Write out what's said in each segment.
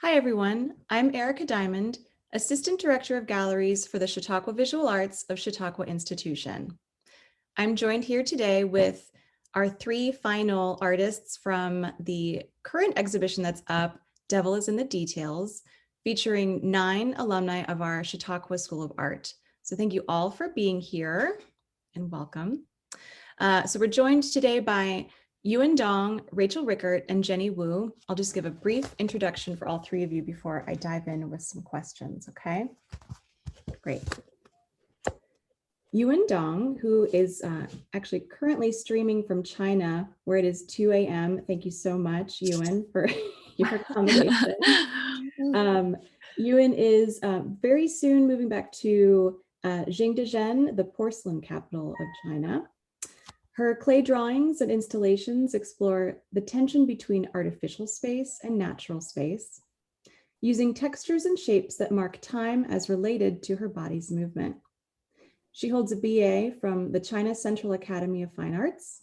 Hi, everyone. I'm Erica Diamond, Assistant Director of Galleries for the Chautauqua Visual Arts of Chautauqua Institution. I'm joined here today with our three final artists from the current exhibition that's up, Devil is in the Details, featuring 9 alumni of our Chautauqua School of Art. So thank you all for being here and welcome. So we're joined today by Yewen Dong, Rachel Rickert, and Jenny Wu. I'll just give a brief introduction for all three of you before I dive in with some questions, okay? Great. Yewen Dong, who is actually currently streaming from China, where it is 2 a.m. Thank you so much, Yewen, for your accommodation. Yewen is very soon moving back to Jingdezhen, the porcelain capital of China. Her clay drawings and installations explore the tension between artificial space and natural space, using textures and shapes that mark time as related to her body's movement. She holds a BA from the China Central Academy of Fine Arts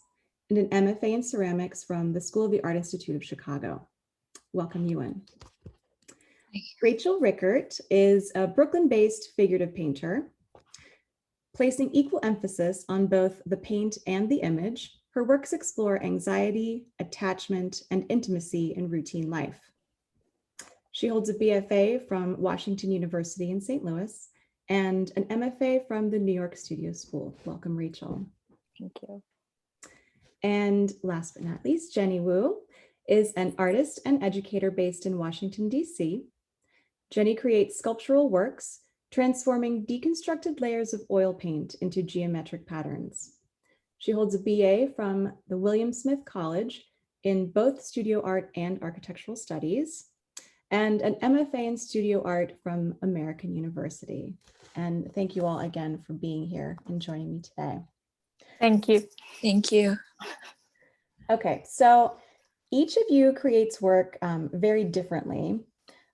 and an MFA in ceramics from the School of the Art Institute of Chicago. Welcome, Yewen. Rachel Rickert is a Brooklyn-based figurative painter. Placing equal emphasis on both the paint and the image, her works explore anxiety, attachment, and intimacy in routine life. She holds a BFA from Washington University in St. Louis and an MFA from the New York Studio School. Welcome, Rachel. Thank you. And last but not least, Jenny Wu is an artist and educator based in Washington, D.C. Jenny creates sculptural works transforming deconstructed layers of oil paint into geometric patterns. She holds a BA from the William Smith College in both studio art and architectural studies, and an MFA in studio art from American University. And thank you all again for being here and joining me today. Thank you. Thank you. Okay, so each of you creates work very differently,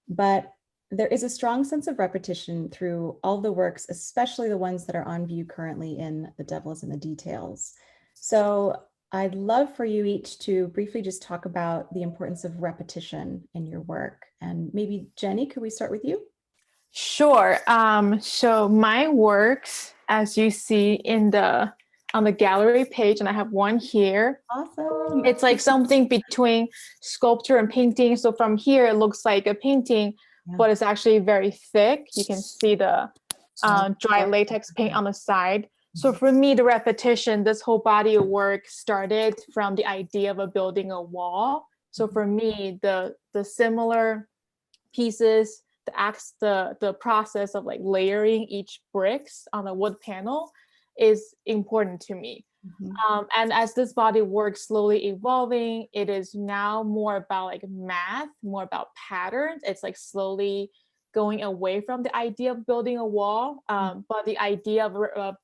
but there is a strong sense of repetition through all the works, especially the ones that are on view currently in The Devil is in the Details. So I'd love for you each to briefly just talk about the importance of repetition in your work. And maybe Jenny, could we start with you? Sure. So my works, as you see on the gallery page, and I have one here. Awesome. It's like something between sculpture and painting. So from here, it looks like a painting, but it's actually very thick. You can see the dry latex paint on the side. So for me, the repetition, this whole body of work started from the idea of building a wall. So for me, the similar pieces, the process of like layering each bricks on a wood panel is important to me. And as this body work slowly evolving, it is now more about like math, more about patterns. It's like slowly going away from the idea of building a wall, but the idea of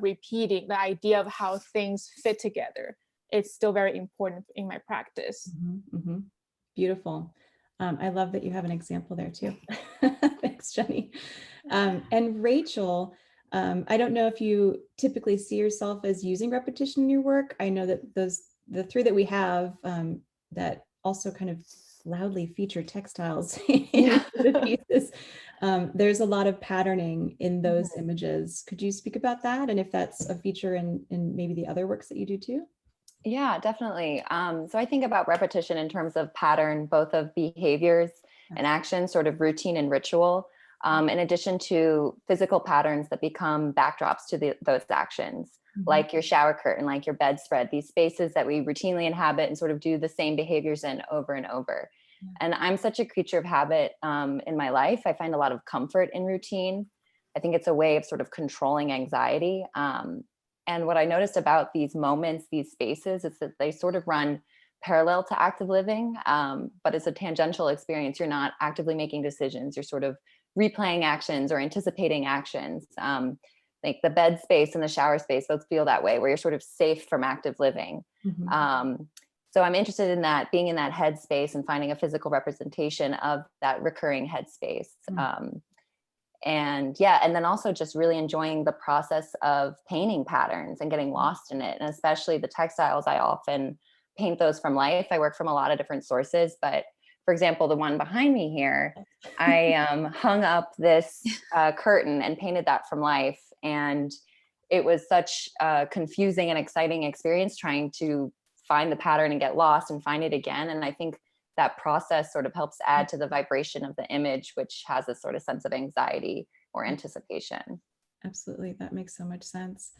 repeating, the idea of how things fit together, it's still very important in my practice. Beautiful. I love that you have an example there too. Thanks, Jenny. And Rachel, I don't know if you typically see yourself as using repetition in your work. I know that the three that we have that also kind of loudly feature textiles in the pieces, there's a lot of patterning in those images. Could you speak about that? And if that's a feature in maybe the other works that you do too? Yeah, definitely. So I think about repetition in terms of pattern, both of behaviors and actions, sort of routine and ritual, in addition to physical patterns that become backdrops to those actions, like your shower curtain, like your bedspread, these spaces that we routinely inhabit and sort of do the same behaviors in over and over. And I'm such a creature of habit in my life. I find a lot of comfort in routine. I think it's a way of sort of controlling anxiety. And what I noticed about these moments, these spaces, is that they sort of run parallel to active living, but it's a tangential experience. You're not actively making decisions. You're sort of replaying actions or anticipating actions. Like the bed space and the shower space, both feel that way, where you're sort of safe from active living. So I'm interested in that, being in that headspace and finding a physical representation of that recurring headspace. And then also just really enjoying the process of painting patterns and getting lost in it. And especially the textiles, I often paint those from life. I work from a lot of different sources, but for example, the one behind me here, I hung up this curtain and painted that from life. And it was such a confusing and exciting experience trying to find the pattern and get lost and find it again. And I think that process sort of helps add to the vibration of the image, which has this sort of sense of anxiety or anticipation. Absolutely. That makes so much sense.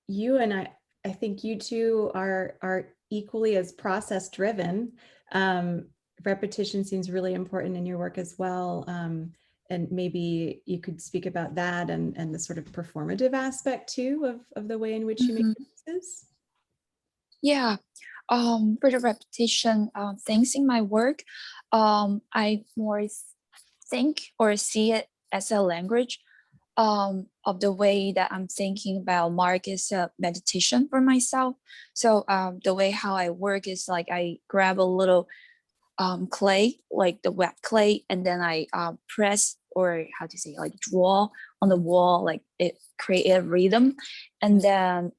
You and I think you two are equally as process driven. Repetition seems really important in your work as well. And maybe you could speak about that and the sort of performative aspect too of the way in which you make pieces. Yeah, for the repetition things in my work, I more think or see it as a language of the way that I'm thinking about mark is a meditation for myself. So the way how I work is like I grab a little clay, like the wet clay, and then I press, or how to say, like draw on the wall, like it create a rhythm. And then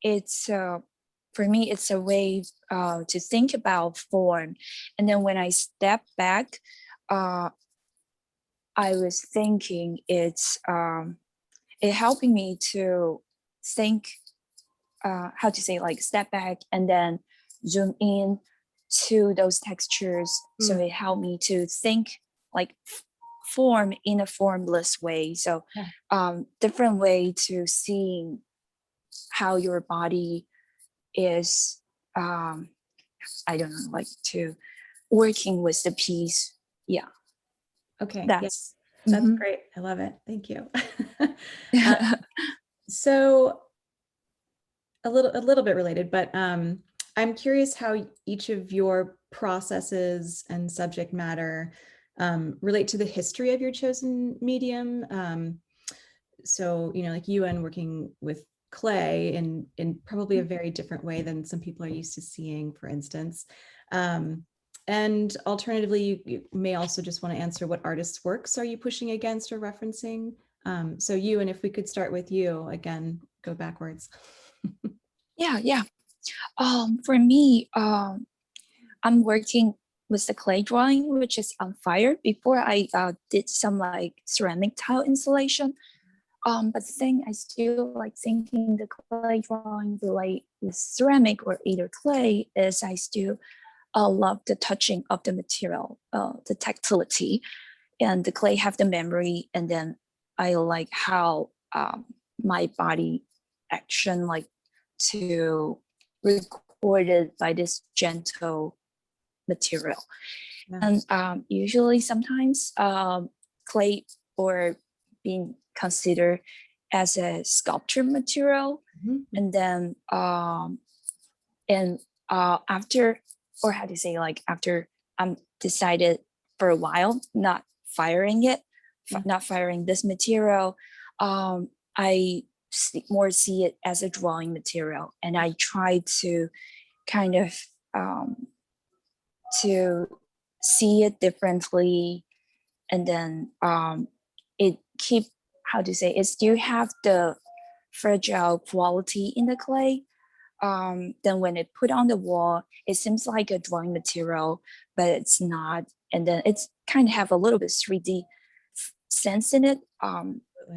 it's for me, it's a way to think about form. And then when I step back, I was thinking it's it helping me to think, how to say, like step back and then zoom in to those textures. So it helped me to think like form in a formless way. So different way to seeing how your body is, I don't know, like to working with the piece. Yeah. Okay. That's great. I love it. Thank you. So a little bit related, but I'm curious how each of your processes and subject matter relate to the history of your chosen medium. So, like Yewen working with clay in probably a very different way than some people are used to seeing, for instance. And alternatively, you may also just want to answer what artists' works are you pushing against or referencing? So you, and if we could start with you, again, go backwards. Yeah. For me, I'm working with the clay drawing, which is on fire. Before I did some like ceramic tile installation. But the thing I still like thinking the clay drawing relate with ceramic or either clay is I still love the touching of the material, the tactility, and the clay have the memory. And then I like how my body action like to recorded by this gentle material. And usually sometimes clay or being considered as a sculpture material. And then after, or how to say, like after I'm decided for a while not firing it, not firing this material, I see it as a drawing material, and I try to kind of to see it differently. And then it keep, how to say, it still have the fragile quality in the clay. Then when it put on the wall, it seems like a drawing material, but it's not. And then it's kind of have a little bit 3D sense in it.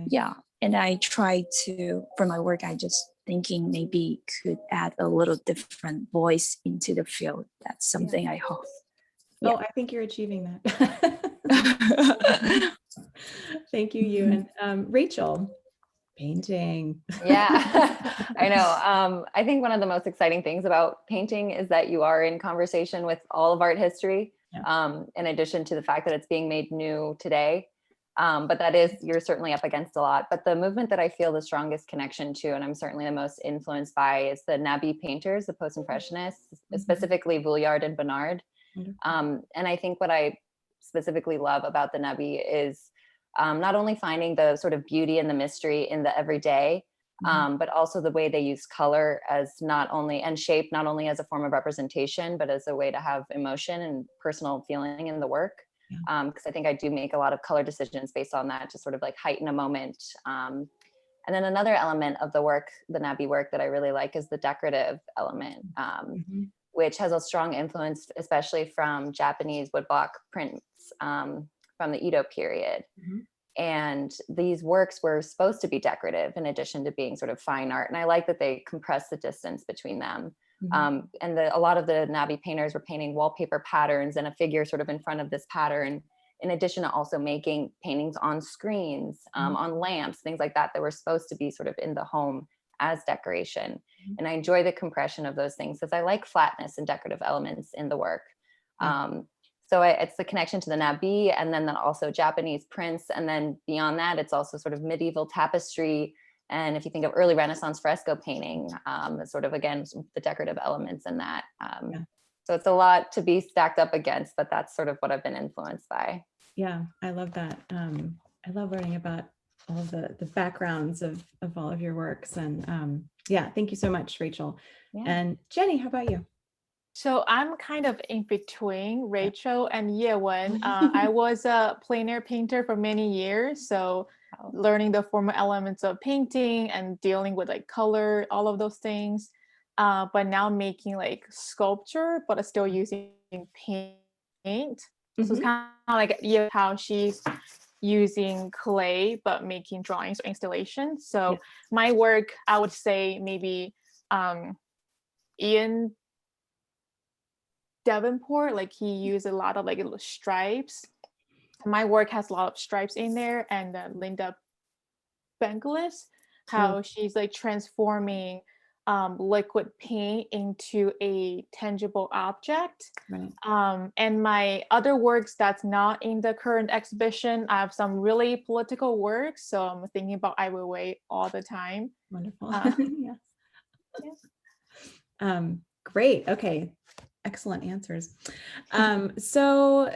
Yeah. And I try to, for my work, I just thinking maybe could add a little different voice into the field. That's something I hope. Oh, I think you're achieving that. Thank you, Yewen. Rachel, painting. Yeah, I know. I think one of the most exciting things about painting is that you are in conversation with all of art history, in addition to the fact that it's being made new today. But that is, you're certainly up against a lot. But the movement that I feel the strongest connection to, and I'm certainly the most influenced by, is the Nabi painters, the post-impressionists, specifically Vuillard and Bonnard. And I think what I specifically love about the Nabi is not only finding the sort of beauty and the mystery in the everyday, but also the way they use color as not only, and shape, not only as a form of representation, but as a way to have emotion and personal feeling in the work. Because I think I do make a lot of color decisions based on that to sort of like heighten a moment. And then another element of the work, the Nabi work, that I really like is the decorative element, which has a strong influence, especially from Japanese woodblock prints from the Edo period. And these works were supposed to be decorative in addition to being sort of fine art. And I like that they compress the distance between them. And a lot of the Nabi painters were painting wallpaper patterns and a figure sort of in front of this pattern, in addition to also making paintings on screens, on lamps, things like that, that were supposed to be sort of in the home as decoration. And I enjoy the compression of those things because I like flatness and decorative elements in the work. So it's the connection to the Nabi, and then also Japanese prints. And then beyond that, it's also sort of medieval tapestry. And if you think of early Renaissance fresco painting, sort of, again, the decorative elements in that. So it's a lot to be stacked up against, but that's sort of what I've been influenced by. Yeah, I love that. I love learning about all of the backgrounds of all of your works. And yeah, thank you so much, Rachel. And Jenny, how about you? So I'm kind of in between Rachel and Yewen. I was a plein air painter for many years. So learning the formal elements of painting and dealing with like color, all of those things. But now making like sculpture, but still using paint. So it's kind of like how she's using clay, but making drawings or installations. So my work, I would say maybe Ian Davenport, like he used a lot of like little stripes. My work has a lot of stripes in there. And Linda Bengelis, how she's like transforming liquid paint into a tangible object. And my other works that's not in the current exhibition, I have some really political works. So I'm thinking about Ai Weiwei all the time. Wonderful. Great. Okay. Excellent answers. So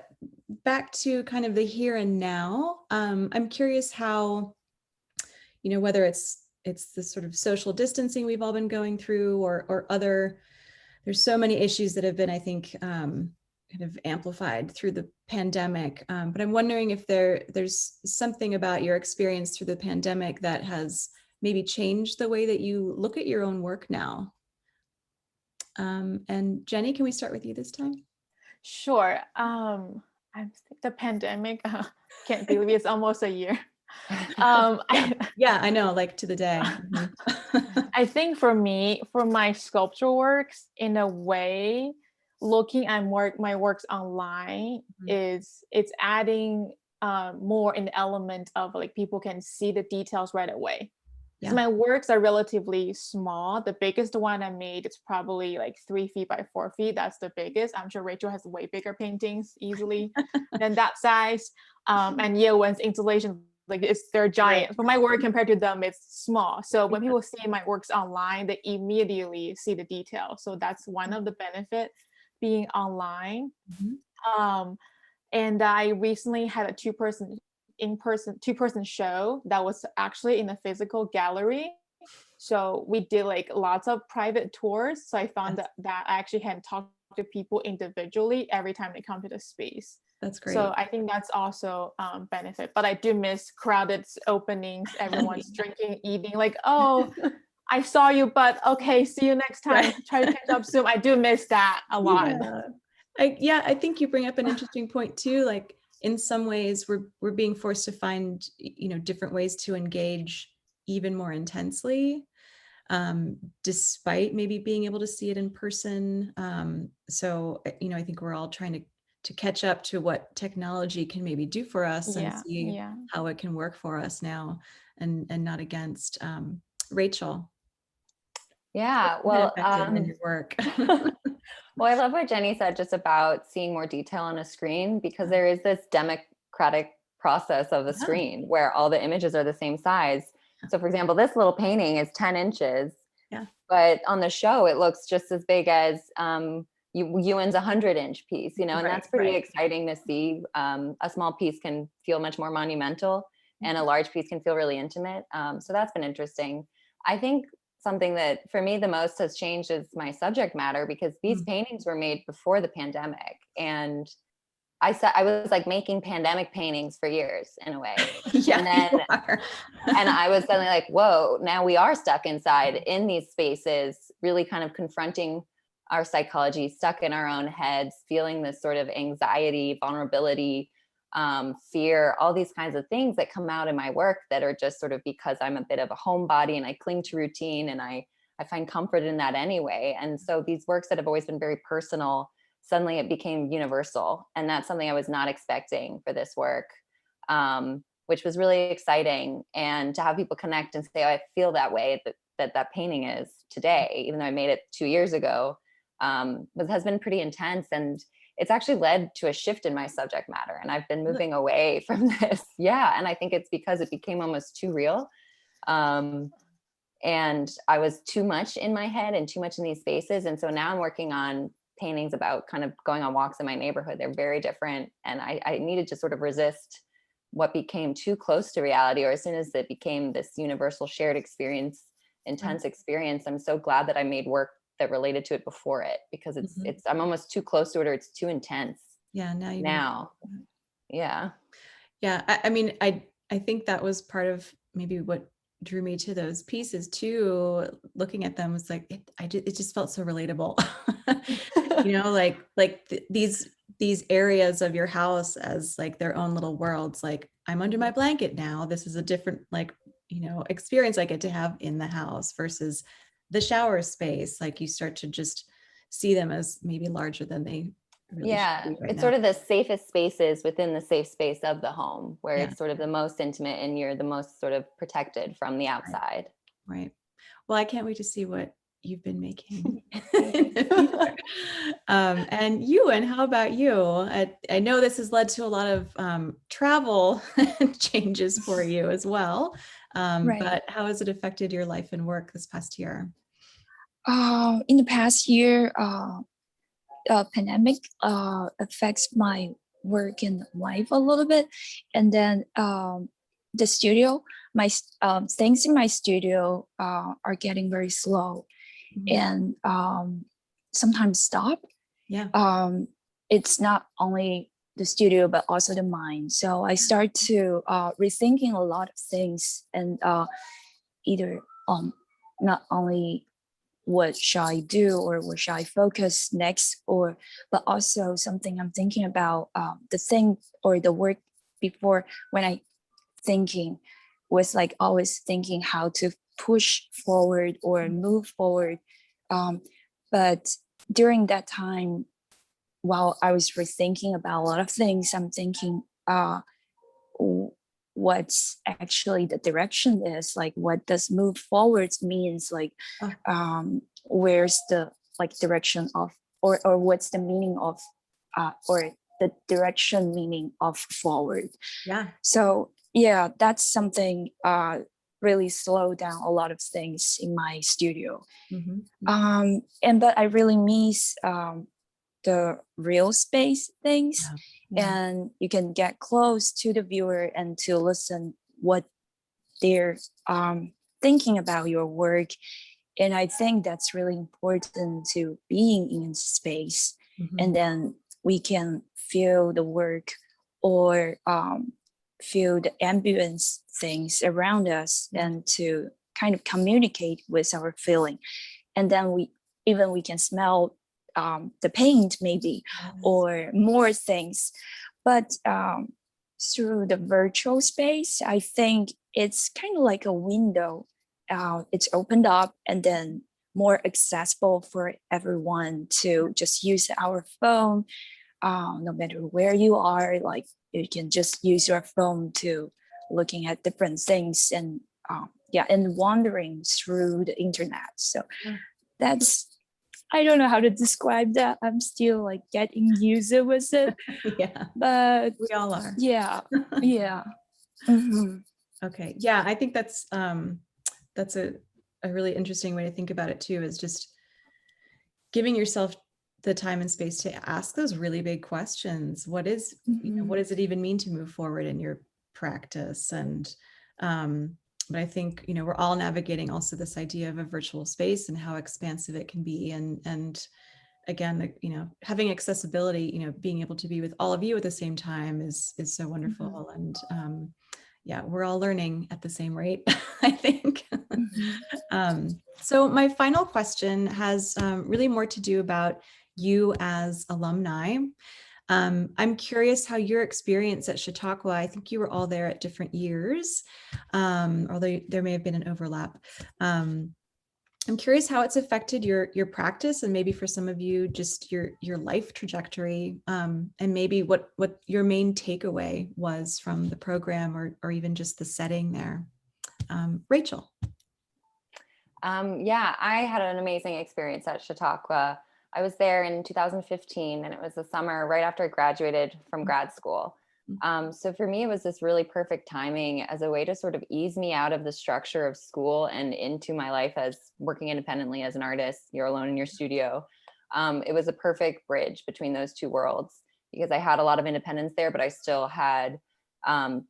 back to kind of the here and now, I'm curious how, whether it's the sort of social distancing we've all been going through or other, there's so many issues that have been, I think, kind of amplified through the pandemic. But I'm wondering if there's something about your experience through the pandemic that has maybe changed the way that you look at your own work now. And Jenny, can we start with you this time? Sure. I think the pandemic, can't believe it's almost a year. Yeah, I know, like to the day. I think for me, for my sculpture works, in a way, looking at my works online it's adding more an element of like people can see the details right away. So my works are relatively small. The biggest one I made is probably like 3 feet by 4 feet. That's the biggest. I'm sure Rachel has way bigger paintings easily than that size. And Yewen's installation, like they're giant. But my work compared to them, it's small. So when people see my works online, they immediately see the detail. So that's one of the benefit being online. And I recently had a two-person show that was actually in a physical gallery. So we did like lots of private tours. So I found that I actually had talked to people individually every time they come to the space. That's great. So I think that's also benefit. But I do miss crowded openings, everyone's drinking, eating, like, oh, I saw you, but okay, see you next time. Try to catch up soon. I do miss that a lot. I think you bring up an interesting point too. Like in some ways we're being forced to find, different ways to engage even more intensely, despite maybe being able to see it in person. So, I think we're all trying to catch up to what technology can maybe do for us and see how it can work for us now and not against. Rachel. Yeah, well, in your work. Well, I love what Jenny said just about seeing more detail on a screen, because there is this democratic process of the screen where all the images are the same size. So for example, this little painting is 10 inches, but on the show, it looks just as big as Yewen's 100-inch piece, and that's pretty exciting to see. A small piece can feel much more monumental and a large piece can feel really intimate. So that's been interesting. I think something that for me the most has changed is my subject matter, because these paintings were made before the pandemic, and I was like making pandemic paintings for years in a way. And I was suddenly like, whoa, now we are stuck inside in these spaces, really kind of confronting our psychology, stuck in our own heads, feeling this sort of anxiety, vulnerability, fear, all these kinds of things that come out in my work that are just sort of because I'm a bit of a homebody and I cling to routine and I find comfort in that anyway. And so these works that have always been very personal, suddenly it became universal. And that's something I was not expecting for this work, which was really exciting. And to have people connect and say, oh, I feel that way, that painting is today, even though I made it 2 years ago, has been pretty intense. And it's actually led to a shift in my subject matter. And I've been moving away from this. Yeah. And I think it's because it became almost too real. And I was too much in my head and too much in these spaces. And so now I'm working on paintings about kind of going on walks in my neighborhood. They're very different. And I needed to sort of resist what became too close to reality, or as soon as it became this universal shared experience, intense experience, I'm so glad that I made work that related to it before it, because I'm almost too close to it, or it's too intense. Yeah. Yeah. I mean, I think that was part of maybe what drew me to those pieces too. Looking at them was like, it just felt so relatable. These areas of your house as like their own little worlds. Like, I'm under my blanket now. This is a different, experience I get to have in the house versus the shower space. Like, you start to just see them as maybe larger than they really should be right it's now. sort of the safest spaces within the safe space of the home, where it's sort of the most intimate and you're the most sort of protected from the outside. Right. Well, I can't wait to see what you've been making in the future. And Yewen, how about you? I know this has led to a lot of travel changes for you as well. Right. But how has it affected your life and work this past year? In the past year, pandemic affects my work and life a little bit, and then the studio, my things in my studio are getting very slow, and sometimes stop. It's not only the studio but also the mind. So I start to rethinking a lot of things, and either not only what shall I do or what shall I focus next, but also something I'm thinking about, the thing or the work before, when I thinking was like always thinking how to push forward or move forward. But during that time, while I was rethinking about a lot of things, I'm thinking what's actually the direction is, like what does move forwards means, like where's the like direction of, or what's the meaning of or the direction meaning of forward. So that's something really slowed down a lot of things in my studio. But I really miss the real space things. And you can get close to the viewer and to listen what they're thinking about your work. And I think that's really important to being in space. And then we can feel the work, or feel the ambience things around us, and to kind of communicate with our feeling. And then we can smell the paint maybe, or more things. But through the virtual space, I think it's kind of like a window. It's opened up and then more accessible for everyone to just use our phone, no matter where you are. Like, you can just use your phone to looking at different things, and and wandering through the internet. So that's, I don't know how to describe that. I'm still like getting used with it. But we all are. Okay. Yeah, I think that's a really interesting way to think about it too, is just giving yourself the time and space to ask those really big questions. What is, what does it even mean to move forward in your practice? And but I think, we're all navigating also this idea of a virtual space and how expansive it can be. And again, having accessibility, being able to be with all of you at the same time is so wonderful. And Yeah, we're all learning at the same rate, I think. Mhm. So my final question has really more to do about you as alumni. I'm curious how your experience at Chautauqua, I think you were all there at different years, although there may have been an overlap. I'm curious how it's affected your practice, and maybe for some of you, just your life trajectory, and maybe what your main takeaway was from the program, or even just the setting there. Rachel. Yeah, I had an amazing experience at Chautauqua. I was there in 2015, and it was the summer right after I graduated from grad school. So for me, it was this really perfect timing as a way to sort of ease me out of the structure of school and into my life as working independently as an artist. You're alone in your studio. It was a perfect bridge between those two worlds because I had a lot of independence there, but I still had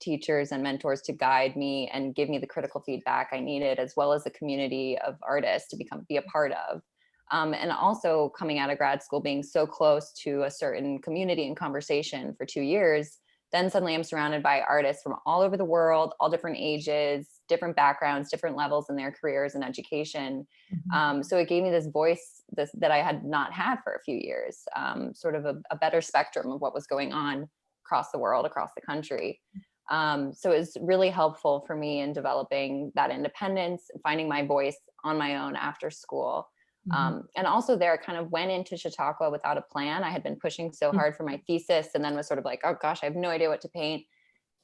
teachers and mentors to guide me and give me the critical feedback I needed, as well as a community of artists to be a part of. And also coming out of grad school, being so close to a certain community and conversation for 2 years, then suddenly I'm surrounded by artists from all over the world, all different ages, different backgrounds, different levels in their careers and education. So it gave me this voice that I had not had for a few years, sort of a better spectrum of what was going on across the world, across the country. So it was really helpful for me in developing that independence, finding my voice on my own after school. And also there, I kind of went into Chautauqua without a plan. I had been pushing so hard for my thesis, and then was sort of like, oh gosh, I have no idea what to paint.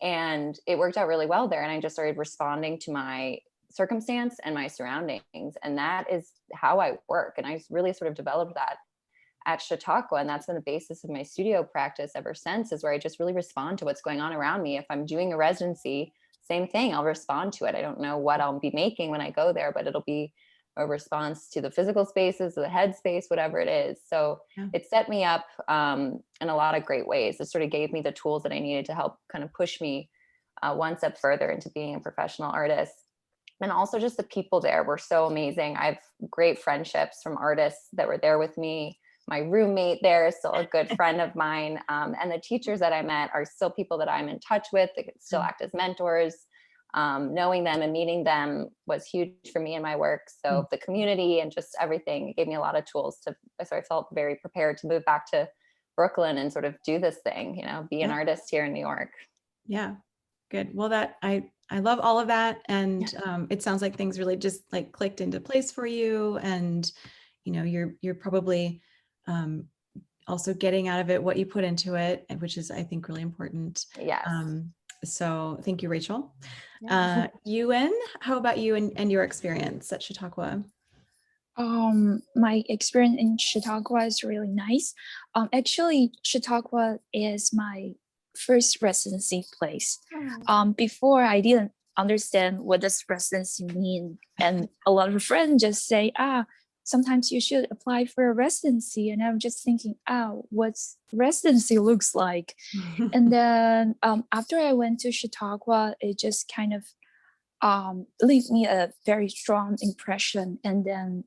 And it worked out really well there. And I just started responding to my circumstance and my surroundings. And that is how I work. And I really sort of developed that at Chautauqua. And that's been the basis of my studio practice ever since, is where I just really respond to what's going on around me. If I'm doing a residency, same thing, I'll respond to it. I don't know what I'll be making when I go there, but it'll be a response to the physical spaces, the headspace, whatever it is. So it set me up in a lot of great ways. It sort of gave me the tools that I needed to help kind of push me one step further into being a professional artist. And also just the people there were so amazing. I have great friendships from artists that were there with me. My roommate there is still a good friend of mine. And the teachers that I met are still people that I'm in touch with, that could still act as mentors. Knowing them and meeting them was huge for me in my work. So the community and just everything, it gave me a lot of tools so I felt very prepared to move back to Brooklyn and sort of do this thing, be an artist here in New York. Yeah, good. Well, I love all of that. And it sounds like things really just like clicked into place for you. And, you're probably also getting out of it what you put into it, which is, I think, really important. Yes. So thank you, Rachel. Yewen, how about you and your experience at Chautauqua? My experience in Chautauqua is really nice. Actually, Chautauqua is my first residency place. Before, I didn't understand what does residency mean, and a lot of friends just say, sometimes you should apply for a residency, and I'm just thinking, what's residency looks like. And then after I went to Chautauqua, it just kind of leave me a very strong impression. And then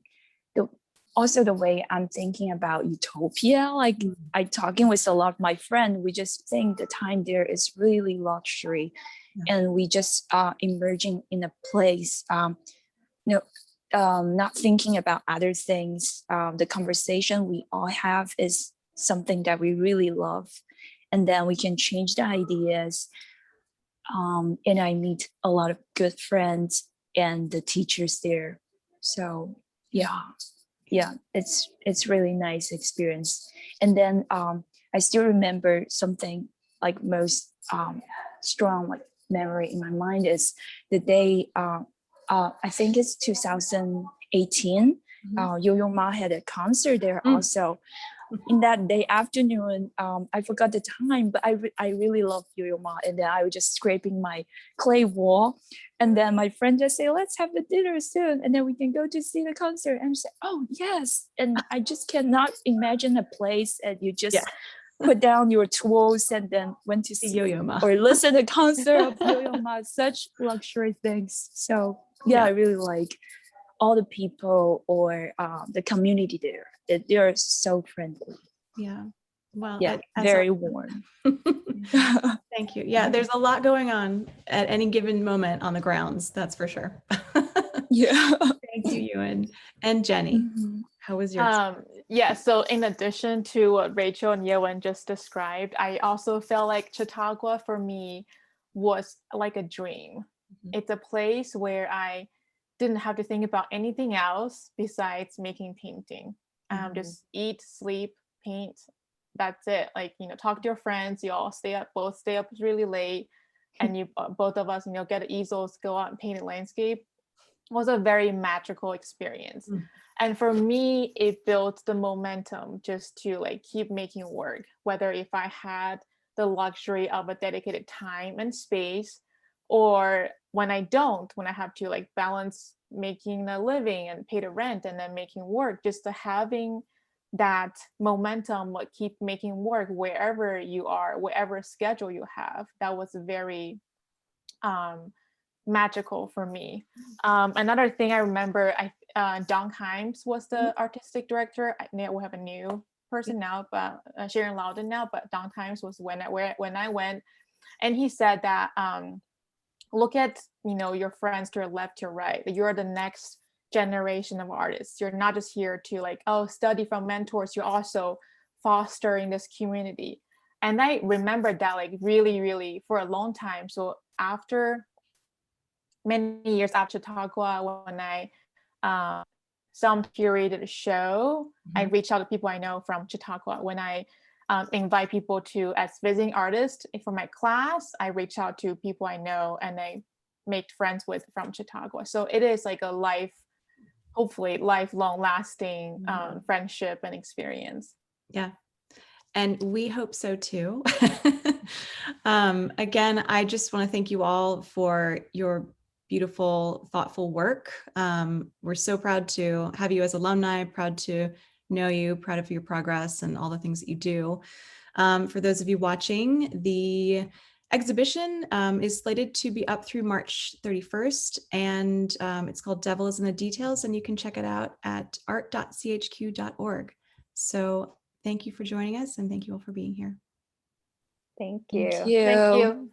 also the way I'm thinking about utopia, like I talking with a lot of my friends, we just think the time there is really luxury, and we just emerging in a place, not thinking about other things. The conversation we all have is something that we really love, and then we can change the ideas. And I meet a lot of good friends and the teachers there. So yeah, it's really nice experience. And then I still remember something like most strong like memory in my mind is the day I think it's 2018. Yo-Yo Ma had a concert there also. In that day afternoon, I forgot the time, but I really love Yo-Yo Ma. And then I was just scraping my clay wall. And then my friend just say, let's have the dinner soon. And then we can go to see the concert. And I said, oh, yes. And I just cannot imagine a place that you just put down your tools and then went to see Yo-Yo Ma or listen to the concert of Yo-Yo Ma. Such luxury things. So I really like all the people or the community there. They are so friendly. Yeah. Well, very warm. Thank you. Yeah, there's a lot going on at any given moment on the grounds, that's for sure. Yeah. Thank you, Yewen. And Jenny, Mhm. how was your experience? Yeah, so in addition to what Rachel and Yewen just described, I also felt like Chautauqua for me was like a dream. Mhm. It's a place where I didn't have to think about anything else besides making painting. Mhm. Just eat, sleep, paint. That's it. Like, talk to your friends. You all both stay up really late, and you both of us, get easels, go out and paint a landscape. Was a very magical experience. Mm. And for me, it built the momentum just to like keep making work, whether if I had the luxury of a dedicated time and space, or when I don't, when I have to like balance making a living and pay the rent and then making work, just having that momentum, like keep making work wherever you are, whatever schedule you have. That was very magical for me. Another thing I remember, Don Himes was the artistic director. We have a new person now, but Sharon Loudon now, but Don Himes was when I went, and he said that look at your friends to your left, to your right. You're the next generation of artists. You're not just here to like study from mentors. You're also fostering this community. And I remember that like really, really for a long time. So after many years after Chautauqua, when I some curated show, I reach out to people I know from Chautauqua. When I invite people to as visiting artists for my class, I reach out to people I know and I make friends with from Chautauqua. So it is like a hopefully lifelong lasting friendship and experience. Yeah. And we hope so too. Again, I just want to thank you all for your beautiful, thoughtful work. We're so proud to have you as alumni, proud to know you, proud of your progress and all the things that you do. For those of you watching, the exhibition is slated to be up through March 31st, and it's called Devil is in the Details, and you can check it out at art.chq.org. So thank you for joining us, and thank you all for being here. Thank Thank you. you. Thank you.